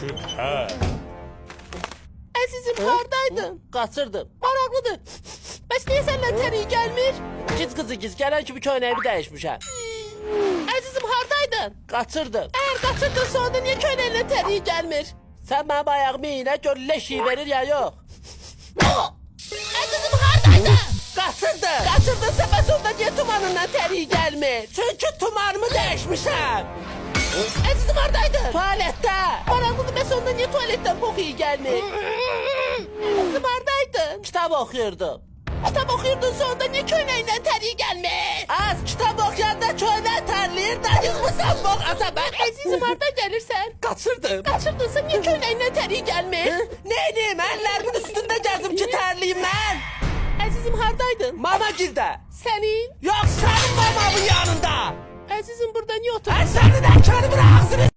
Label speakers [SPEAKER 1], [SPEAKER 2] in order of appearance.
[SPEAKER 1] Şüphe.
[SPEAKER 2] Əzizim hardaydın?
[SPEAKER 3] Qaçırdım.
[SPEAKER 2] Maraqlıdır. Bəs niyə səndən tərii gəlmir?
[SPEAKER 3] Giz qızı giz, gələn kimi köynəyimi dəyişmişəm.
[SPEAKER 2] Əzizim hardaydın?
[SPEAKER 3] Qaçırdım.
[SPEAKER 2] Əgər qaçırdınsa onda niyə köynəyinlə tərii gəlmir?
[SPEAKER 3] Sən mənim ayağımı iynə gör leş iyi verir ya yox.
[SPEAKER 2] Əzizim hardaydın?
[SPEAKER 3] Qaçırdım.
[SPEAKER 2] Qaçırdınsa bəs onda niyə tumanından tərii gəlmir?
[SPEAKER 3] Çünki tumarımı dəyişmişəm.
[SPEAKER 2] Əzizim hardaydın?
[SPEAKER 3] Tualetdə.
[SPEAKER 2] Maraqlıdır, bəs onda niyə tualetdən qoxu iyi gəlmir? Əzizim hardaydın?
[SPEAKER 3] Kitab oxuyurdum.
[SPEAKER 2] Kitab oxuyurdunsa onda niyə köynəyindən tərii gəlmir?
[SPEAKER 3] Az kitab oxuyanda köynək tərləyir də yığmısan boq azabət.
[SPEAKER 2] Əzizim harda gəlirsən?
[SPEAKER 3] Qaçırdım.
[SPEAKER 2] Qaçırdınsa niyə köynəyindən tərii gəlmir?
[SPEAKER 3] Neyniyim, əllərimin üstündə gəzim ki tərliyim mən.
[SPEAKER 2] Əzizim hardaydın?
[SPEAKER 3] Mama girdə.
[SPEAKER 2] Sənin?
[SPEAKER 3] Yox, sənin mamamın yanında.
[SPEAKER 2] Əzizim burada niyə otur?
[SPEAKER 3] Sən sənin əkəni bırak ağzını.